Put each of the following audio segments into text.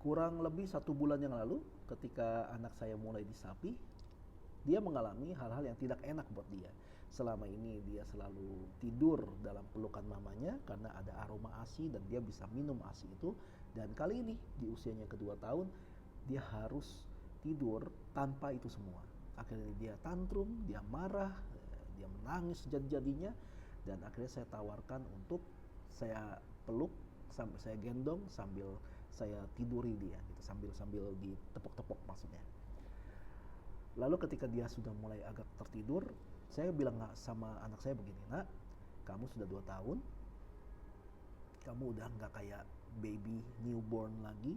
Kurang lebih 1 bulan yang lalu, ketika anak saya mulai disapi, dia mengalami hal-hal yang tidak enak buat dia. Selama ini dia selalu tidur dalam pelukan mamanya karena ada aroma ASI dan dia bisa minum ASI itu. Dan kali ini di usianya kedua tahun, dia harus tidur tanpa itu semua. Akhirnya dia tantrum, dia marah, dia menangis sejadi-jadinya. Dan akhirnya saya tawarkan untuk saya peluk, sampai saya gendong sambil saya tiduri dia gitu, sambil ditepuk-tepuk maksudnya. Lalu ketika dia sudah mulai agak tertidur, saya bilang sama anak saya begini, "Nak, kamu sudah 2 tahun, kamu udah nggak kayak baby newborn lagi,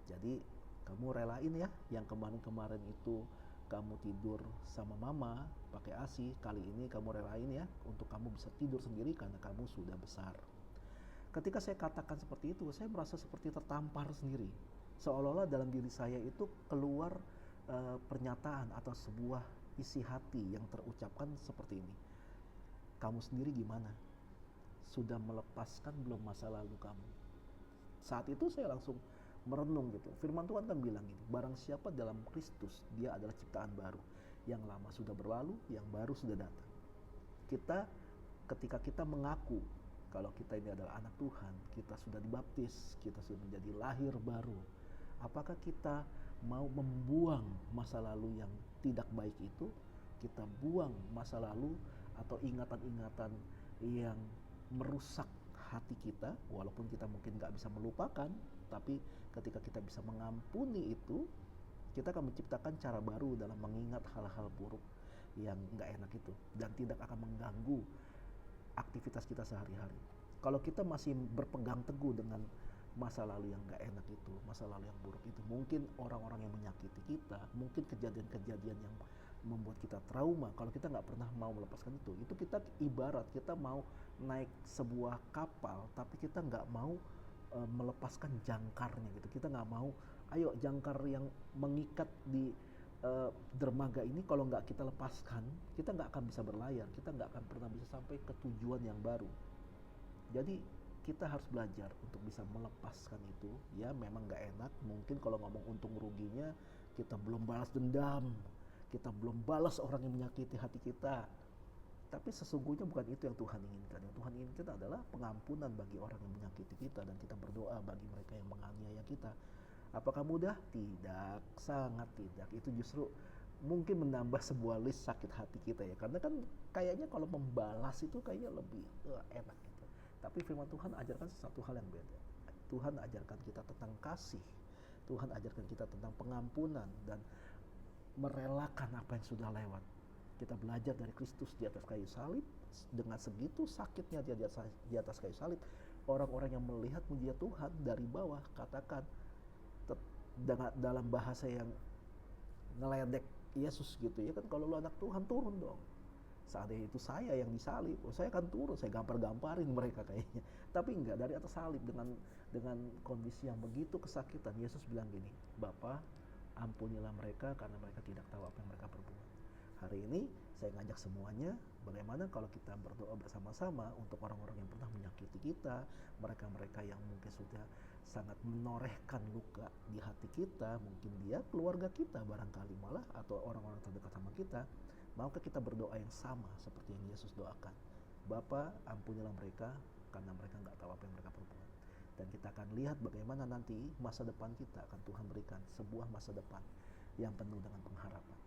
jadi kamu relain ya yang kemarin-kemarin itu kamu tidur sama mama pakai ASI, kali ini kamu relain ya untuk kamu bisa tidur sendiri karena kamu sudah besar." Ketika saya katakan seperti itu, saya merasa seperti tertampar sendiri. Seolah-olah dalam diri saya itu keluar pernyataan atau sebuah isi hati yang terucapkan seperti ini. Kamu sendiri gimana? Sudah melepaskan belum masa lalu kamu? Saat itu saya langsung merenung gitu. Firman Tuhan kan bilang gini, barang siapa dalam Kristus, dia adalah ciptaan baru. Yang lama sudah berlalu, yang baru sudah datang. Ketika kita mengaku kalau kita ini adalah anak Tuhan, kita sudah dibaptis, kita sudah menjadi lahir baru. Apakah kita mau membuang masa lalu yang tidak baik itu? Kita buang masa lalu atau ingatan-ingatan yang merusak hati kita, walaupun kita mungkin gak bisa melupakan, tapi ketika kita bisa mengampuni itu, kita akan menciptakan cara baru dalam mengingat hal-hal buruk yang gak enak itu, dan tidak akan mengganggu aktivitas kita sehari-hari. Kalau kita masih berpegang teguh dengan masa lalu yang gak enak itu, masa lalu yang buruk itu, mungkin orang-orang yang menyakiti kita, mungkin kejadian-kejadian yang membuat kita trauma, kalau kita nggak pernah mau melepaskan itu kita ibarat kita mau naik sebuah kapal tapi kita nggak mau melepaskan jangkarnya gitu. Kita nggak mau, ayo jangkar yang mengikat di dermaga ini kalau nggak kita lepaskan, kita nggak akan bisa berlayar, kita nggak akan pernah bisa sampai ke tujuan yang baru. Jadi kita harus belajar untuk bisa melepaskan itu. Ya memang nggak enak, mungkin kalau ngomong untung ruginya, kita belum balas dendam, kita belum balas orang yang menyakiti hati kita. Tapi sesungguhnya bukan itu yang Tuhan inginkan. Yang Tuhan inginkan adalah pengampunan bagi orang yang menyakiti kita, dan kita berdoa bagi mereka yang menganiaya kita. Apakah mudah? Tidak, sangat tidak. Itu justru mungkin menambah sebuah list sakit hati kita ya. Karena kan kayaknya kalau membalas itu kayaknya lebih enak gitu. Tapi firman Tuhan ajarkan sesuatu hal yang beda. Tuhan ajarkan kita tentang kasih. Tuhan ajarkan kita tentang pengampunan dan merelakan apa yang sudah lewat. Kita belajar dari Kristus di atas kayu salib. Dengan segitu sakitnya dia di atas kayu salib, orang-orang yang melihat mujizat Tuhan dari bawah katakan dalam bahasa yang ngeledek Yesus gitu ya kan, kalau lu anak Tuhan turun dong. Seandainya itu saya yang disalib, saya akan turun, saya gampar-gamparin mereka kayaknya. Tapi enggak, dari atas salib dengan kondisi yang begitu kesakitan, Yesus bilang gini, Bapa, ampunilah mereka karena mereka tidak tahu apa yang mereka perbuat. Hari ini saya ngajak semuanya, bagaimana kalau kita berdoa bersama-sama untuk orang-orang yang pernah menyakiti kita, mereka-mereka yang mungkin sudah sangat menorehkan luka di hati kita, mungkin dia keluarga kita barangkali malah, atau orang-orang terdekat sama kita. Maukah kita berdoa yang sama seperti yang Yesus doakan? Bapa, ampunilah mereka karena mereka nggak tahu apa yang mereka perbuat. Dan kita akan lihat bagaimana nanti masa depan kita akan Tuhan berikan sebuah masa depan yang penuh dengan pengharapan.